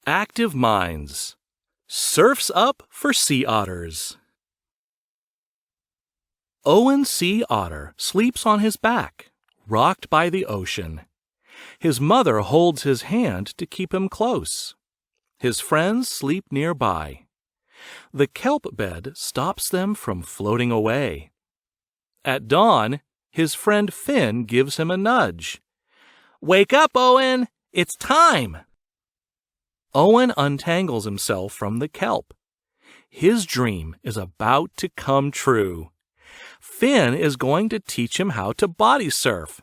Active minds. Surf's up for sea otters. Owen Sea Otter sleeps on his back, rocked by the ocean. His mother holds his hand to keep him close. His friends sleep nearby. The kelp bed stops them from floating away. At dawn, his friend Finn gives him a nudge. "Wake up, Owen! It's time!" Owen untangles himself from the kelp. His dream is about to come true. Finn is going to teach him how to body surf.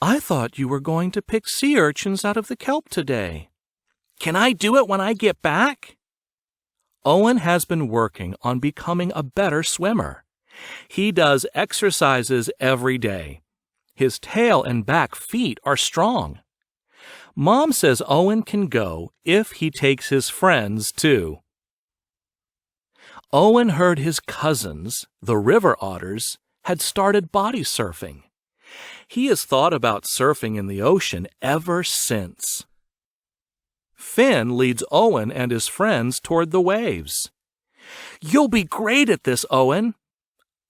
"I thought you were going to pick sea urchins out of the kelp today." "Can I do it when I get back?" Owen has been working on becoming a better swimmer. He does exercises every day. His tail and back feet are strong. Mom says Owen can go if he takes his friends too. Owen heard his cousins, the river otters, had started body surfing. He has thought about surfing in the ocean ever since. Finn leads Owen and his friends toward the waves. "You'll be great at this, Owen."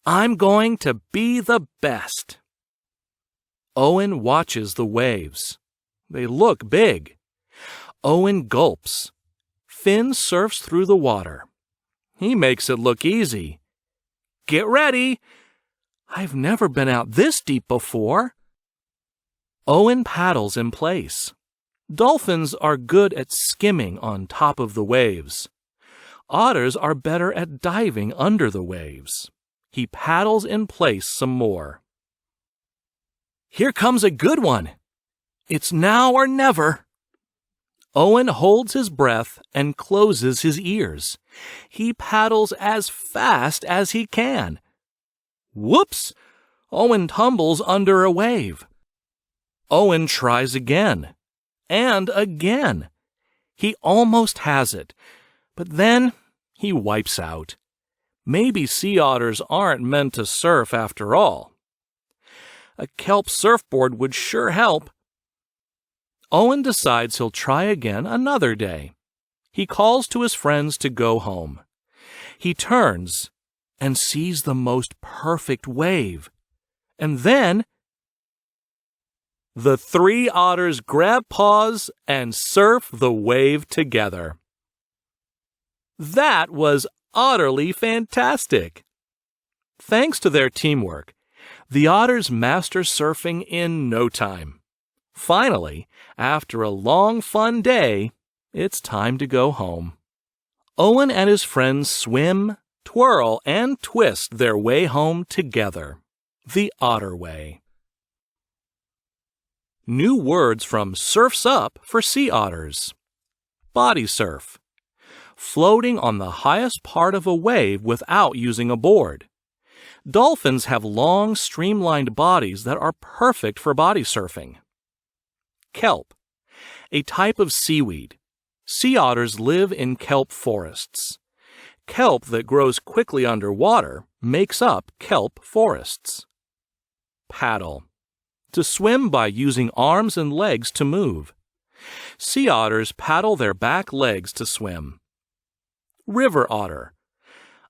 "I'm going to be the best." Owen watches the waves. They look big. Owen gulps. Finn surfs through the water. He makes it look easy. "Get ready." "I've never been out this deep before." Owen paddles in place. Dolphins are good at skimming on top of the waves. Otters are better at diving under the waves. He paddles in place some more. Here comes a good one. It's now or never. Owen holds his breath and closes his ears. He paddles as fast as he can. Whoops! Owen tumbles under a wave. Owen tries again. And again. He almost has it, but then he wipes out. Maybe sea otters aren't meant to surf after all. A kelp surfboard would sure help. Owen decides he'll try again another day. He calls to his friends to go home. He turns and sees the most perfect wave. And then the three otters grab paws and surf the wave together. That was utterly fantastic. Thanks to their teamwork, the otters master surfing in no time. Finally, after a long, fun day, it's time to go home. Owen and his friends swim, twirl, and twist their way home together. The Otter Way. New words from Surf's Up for sea otters. Body surf. Floating on the highest part of a wave without using a board. Dolphins have long, streamlined bodies that are perfect for body surfing. Kelp. A type of seaweed. Sea otters live in kelp forests. Kelp that grows quickly underwater makes up kelp forests. Paddle. To swim by using arms and legs to move. Sea otters paddle their back legs to swim. River otter.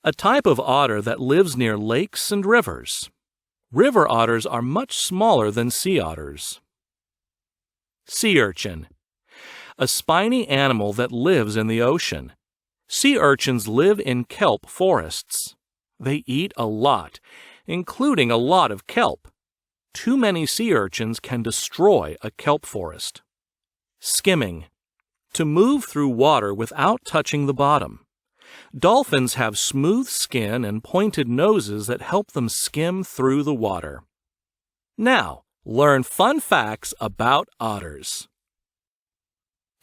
A type of otter that lives near lakes and rivers. River otters are much smaller than sea otters. Sea urchin. A spiny animal that lives in the ocean. Sea urchins live in kelp forests. They eat a lot, including a lot of kelp. Too many sea urchins can destroy a kelp forest. Skimming. To move through water without touching the bottom. Dolphins have smooth skin and pointed noses that help them skim through the water. Now, learn fun facts about otters.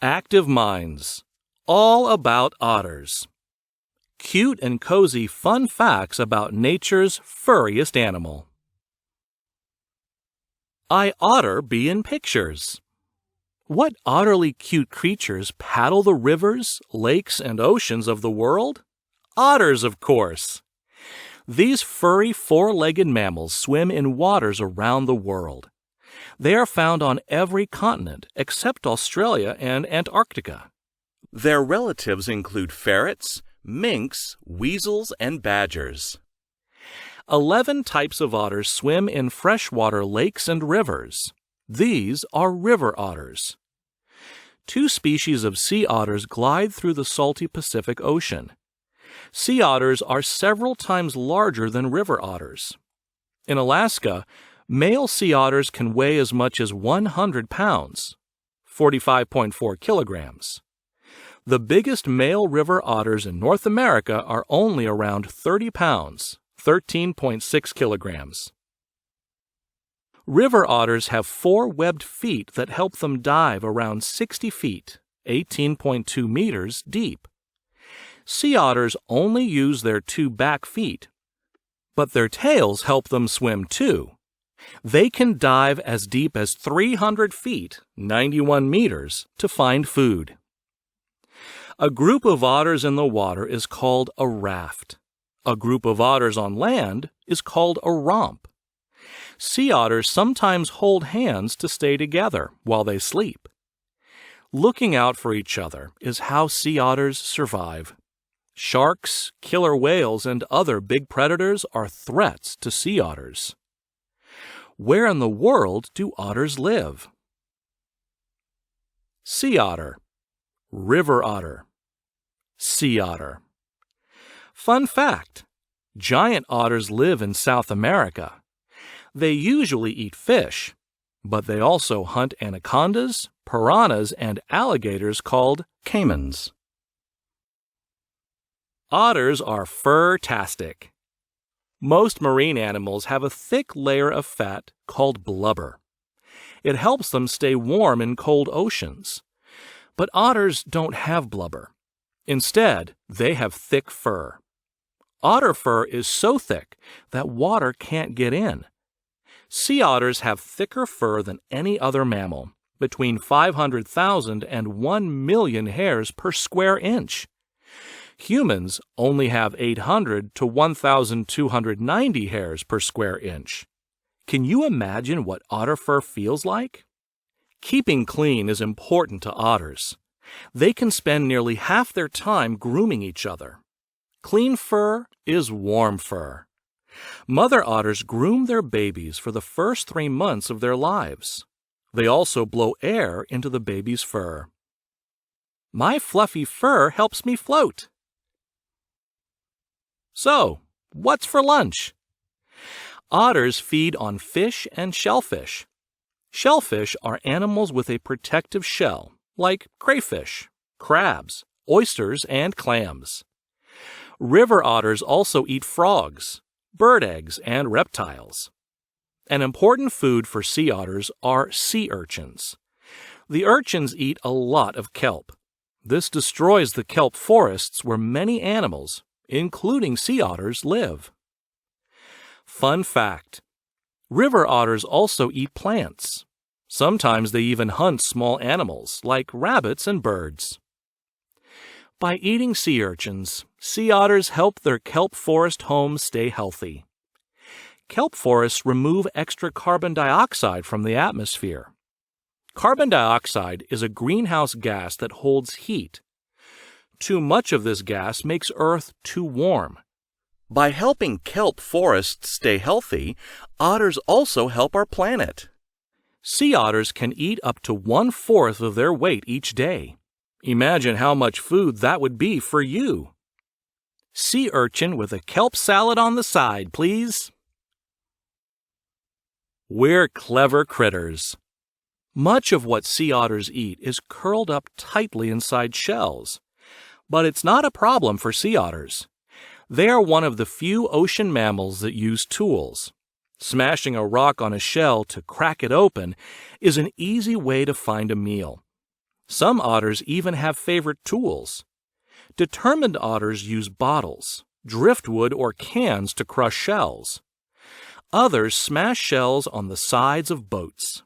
Active minds. All about otters. Cute and cozy fun facts about nature's furriest animal. I otter be in pictures. What otterly cute creatures paddle the rivers, lakes, and oceans of the world? Otters, of course. These furry four-legged mammals swim in waters around the world. They are found on every continent except Australia and Antarctica. Their relatives include ferrets, minks, weasels, and badgers. 11 types of otters swim in freshwater lakes and rivers. These are river otters. 2 species of sea otters glide through the salty Pacific Ocean. Sea otters are several times larger than river otters. In Alaska, male sea otters can weigh as much as 100 pounds, 45.4 kilograms. The biggest male river otters in North America are only around 30 pounds, 13.6 kilograms. River otters have 4 webbed feet that help them dive around 60 feet, 18.2 meters deep. Sea otters only use their 2 back feet, but their tails help them swim too. They can dive as deep as 300 feet, 91 meters, to find food. A group of otters in the water is called a raft. A group of otters on land is called a romp. Sea otters sometimes hold hands to stay together while they sleep. Looking out for each other is how sea otters survive. Sharks, killer whales, and other big predators are threats to sea otters. Where in the world do otters live? Sea otter, river otter, sea otter. Fun fact: giant otters live in South America. They usually eat fish, but they also hunt anacondas, piranhas, and alligators called caimans. Otters are fur-tastic. Most marine animals have a thick layer of fat called blubber. It helps them stay warm in cold oceans. But otters don't have blubber. Instead, they have thick fur. Otter fur is so thick that water can't get in. Sea otters have thicker fur than any other mammal, between 500,000 and 1 million hairs per square inch. Humans only have 800 to 1,290 hairs per square inch. Can you imagine what otter fur feels like? Keeping clean is important to otters. They can spend nearly half their time grooming each other. Clean fur is warm fur. Mother otters groom their babies for the first 3 months of their lives. They also blow air into the baby's fur. My fluffy fur helps me float. So, what's for lunch? Otters feed on fish and shellfish. Shellfish are animals with a protective shell, like crayfish, crabs, oysters, and clams. River otters also eat frogs, bird eggs, and reptiles. An important food for sea otters are sea urchins. The urchins eat a lot of kelp. This destroys the kelp forests where many animals, including sea otters, live. Fun fact: river otters also eat plants. Sometimes they even hunt small animals like rabbits and birds. By eating sea urchins, sea otters help their kelp forest homes stay healthy. Kelp forests remove extra carbon dioxide from the atmosphere. Carbon dioxide is a greenhouse gas that holds heat. Too much of this gas makes Earth too warm. By helping kelp forests stay healthy, otters also help our planet. Sea otters can eat up to 1/4 of their weight each day. Imagine how much food that would be for you. Sea urchin with a kelp salad on the side, please. We're clever critters. Much of what sea otters eat is curled up tightly inside shells. But it's not a problem for sea otters. They are one of the few ocean mammals that use tools. Smashing a rock on a shell to crack it open is an easy way to find a meal. Some otters even have favorite tools. Determined otters use bottles, driftwood, or cans to crush shells. Others smash shells on the sides of boats.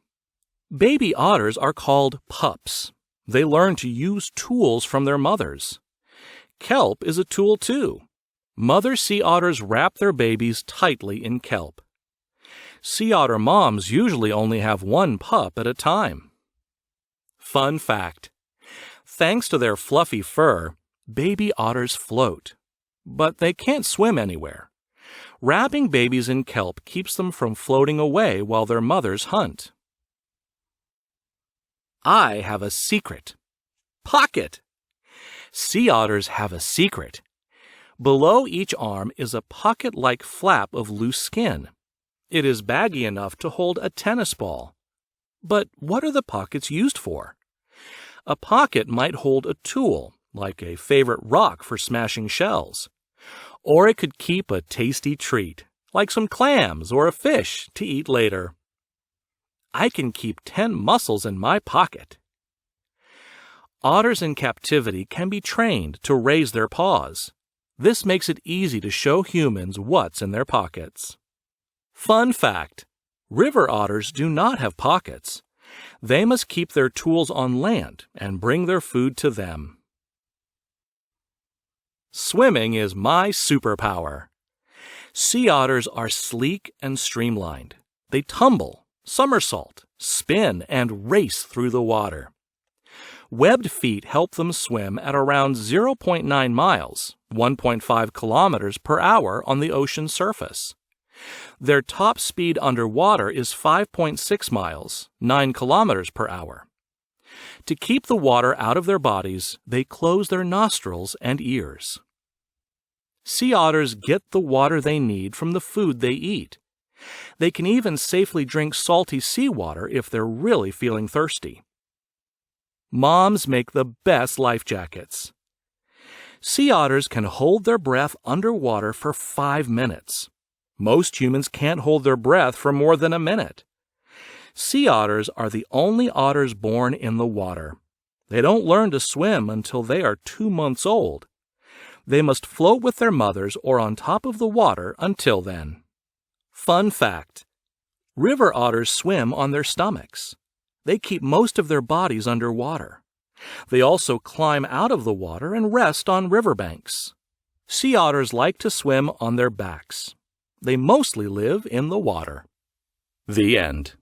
Baby otters are called pups. They learn to use tools from their mothers. Kelp is a tool too. Mother sea otters wrap their babies tightly in kelp. Sea otter moms usually only have 1 pup at a time. Fun fact: Thanks to their fluffy fur, baby otters float. But they can't swim anywhere. Wrapping babies in kelp keeps them from floating away while their mothers hunt. I have a secret. Pocket. Sea otters have a secret. Below each arm is a pocket-like flap of loose skin. It is baggy enough to hold a tennis ball. But what are the pockets used for? A pocket might hold a tool, like a favorite rock for smashing shells. Or it could keep a tasty treat, like some clams or a fish to eat later. I can keep 10 mussels in my pocket. Otters in captivity can be trained to raise their paws. This makes it easy to show humans what's in their pockets. Fun fact: river otters do not have pockets. They must keep their tools on land and bring their food to them. Swimming is my superpower. Sea otters are sleek and streamlined. They tumble, somersault, spin, and race through the water. Webbed feet help them swim at around 0.9 miles, 1.5 kilometers per hour on the ocean surface. Their top speed underwater is 5.6 miles, 9 kilometers per hour. To keep the water out of their bodies, they close their nostrils and ears. Sea otters get the water they need from the food they eat. They can even safely drink salty seawater if they're really feeling thirsty. Moms make the best life jackets. Sea otters can hold their breath underwater for 5 minutes. Most humans can't hold their breath for more than a minute. Sea otters are the only otters born in the water. They don't learn to swim until they are 2 months old. They must float with their mothers or on top of the water until then. Fun fact: river otters swim on their stomachs. They keep most of their bodies underwater. They also climb out of the water and rest on riverbanks. Sea otters like to swim on their backs. They mostly live in the water. The end.